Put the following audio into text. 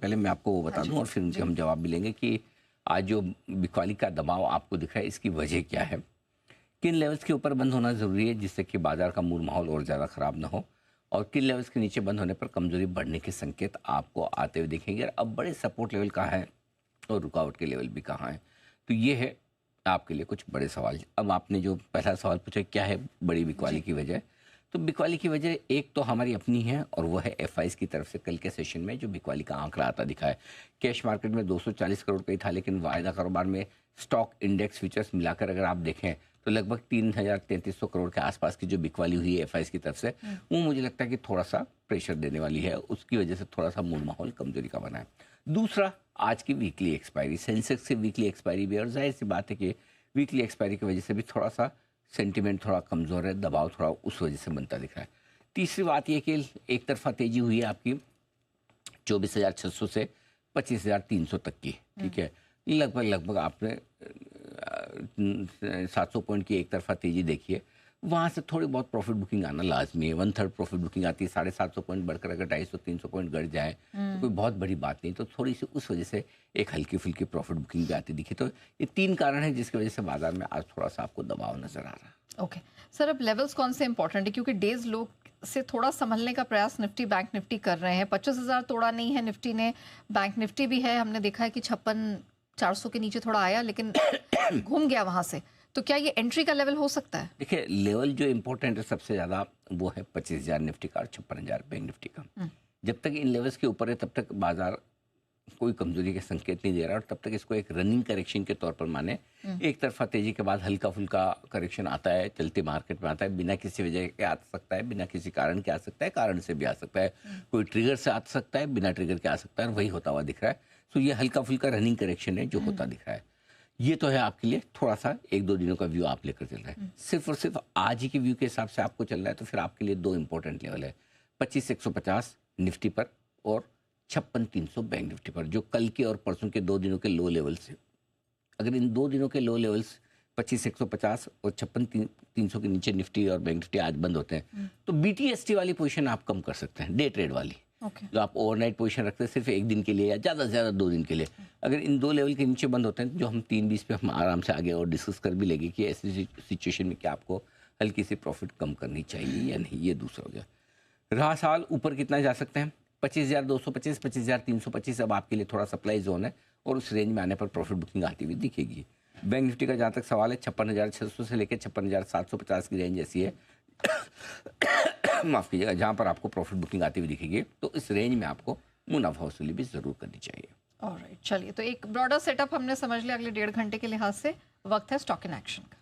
पहले मैं आपको वो बता दूं और फिर उनसे हम जवाब भी लेंगे कि आज जो बिकवाली का दबाव आपको दिख रहा है इसकी वजह क्या है, किन लेवल्स के ऊपर बंद होना ज़रूरी है जिससे कि बाजार का मूड माहौल और ज़्यादा ख़राब ना हो, और किन लेवल्स के नीचे बंद होने पर कमज़ोरी बढ़ने के संकेत आपको आते हुए दिखेंगे। और अब बड़े सपोर्ट लेवल कहाँ है और रुकावट के लेवल भी कहाँ है, तो ये है आपके लिए कुछ बड़े सवाल। अब आपने जो पहला सवाल पूछा क्या है बड़ी बिकवाली की वजह, तो बिकवाली की वजह एक तो हमारी अपनी है और वो है एफआईज की तरफ से कल के सेशन में जो बिकवाली का आंकड़ा आता दिखा है। कैश मार्केट में 240 करोड़ का ही था, लेकिन वायदा कारोबार में स्टॉक इंडेक्स फ्यूचर्स मिलाकर अगर आप देखें तो लगभग 3,3300 करोड़ के आसपास की जो बिकवाली हुई है एफआईज की तरफ से, वो मुझे लगता है कि थोड़ा सा प्रेशर देने वाली है, उसकी वजह से थोड़ा सा मूड माहौल कमजोरी का बना है। दूसरा, आज की वीकली एक्सपायरी, सेंसेक्स की वीकली एक्सपायरी भी, और जाहिर सी बात है कि वीकली एक्सपायरी की वजह से भी थोड़ा सा सेंटिमेंट थोड़ा कमज़ोर है, दबाव थोड़ा उस वजह से बनता दिख रहा है। तीसरी बात यह कि एक तरफा तेज़ी हुई है आपकी 24,600 से 25,300 तक की, ठीक है। लगभग आपने 700 पॉइंट की एक तरफा तेज़ी देखी है, वहाँ से थोड़ी बहुत प्रॉफिट बुकिंग आना लाजमी है। 1/3 प्रॉफिट बुकिंग आती है, 750 पॉइंट बढ़कर अगर 250-300 पॉइंट घट जाए तो कोई बहुत बड़ी बात नहीं, तो थोड़ी सी उस वजह से एक हल्की फुल्की प्रॉफिट बुकिंग भी आती दिखी। तो ये 3 कारण हैं जिसकी वजह से बाजार में आज थोड़ा सा आपको दबाव नजर आ रहा है। ओके सर, अब लेवल्स कौन से इंपॉर्टेंट है, क्योंकि डेज लो से थोड़ा संभलने का प्रयास निफ्टी बैंक निफ्टी कर रहे हैं। 25,000 तोड़ा नहीं है निफ्टी ने, बैंक निफ्टी भी है, हमने देखा है कि 56,400 के नीचे थोड़ा आया लेकिन घूम गया वहां से। तो क्या ये एंट्री का लेवल हो सकता है? देखिए, लेवल जो इम्पोर्टेंट है सबसे ज़्यादा वो है 25,000 निफ्टी का और 56,000 बैंक निफ्टी का। जब तक इन लेवल्स के ऊपर है तब तक बाजार कोई कमजोरी के संकेत नहीं दे रहा, और तब तक इसको एक रनिंग करेक्शन के तौर पर माने। एक तरफा तेजी के बाद हल्का फुल्का करेक्शन आता है, चलती मार्केट में आता है, बिना किसी वजह के आ सकता है, बिना किसी कारण के आ सकता है, कारण से भी आ सकता है, कोई ट्रिगर से आ सकता है, बिना ट्रिगर के आ सकता है, और वही होता हुआ दिख रहा है। तो ये हल्का फुल्का रनिंग करेक्शन है जो होता दिख रहा है। ये तो है आपके लिए थोड़ा सा 1-2 दिनों का व्यू आप लेकर चल रहे हैं। सिर्फ और सिर्फ आज ही के व्यू के हिसाब से आपको चल रहा है, तो फिर आपके लिए 2 इंपॉर्टेंट लेवल है, 25,150 निफ्टी पर और 56,300 बैंक निफ्टी पर, जो कल के और परसों के 2 दिनों के लो लेवल्स हैं। अगर इन 2 दिनों के लो लेवल्स 25,150 और 56,300 के नीचे निफ्टी और बैंक निफ्टी आज बंद होते हैं, तो BTST वाली पोजीशन आप कम कर सकते हैं, डे ट्रेड वाली। जो आप ओवरनाइट पोजीशन रखते हैं सिर्फ 1 दिन के लिए या ज़्यादा से ज़्यादा 2 दिन के लिए, अगर इन 2 लेवल के नीचे बंद होते हैं, जो हम 3:20 पे हम आराम से आगे और डिस्कस कर भी लेंगे कि ऐसी सिचुएशन में क्या आपको हल्की सी प्रॉफिट कम करनी चाहिए या नहीं, ये दूसरा हो गया। रहा सवाल ऊपर कितना जा सकते हैं, 25,225, 25,325 अब आपके लिए थोड़ा सप्लाई जोन है, और उस रेंज में आने पर प्रॉफिट बुकिंग आती हुई दिखेगी। बैंक निफ्टी का जहाँ तक सवाल है 56,600 से लेकर 56,750 की रेंज ऐसी है माफ़ कीजिएगा, जहाँ पर आपको प्रॉफिट बुकिंग आती हुई दिखेगी, तो इस रेंज में आपको मुनाफा वसूली भी ज़रूर करनी चाहिए। ऑलराइट, चलिए, तो एक ब्रॉडर सेटअप हमने समझ लिया अगले 1.5 घंटे के लिहाज से। वक्त है स्टॉक इन एक्शन का।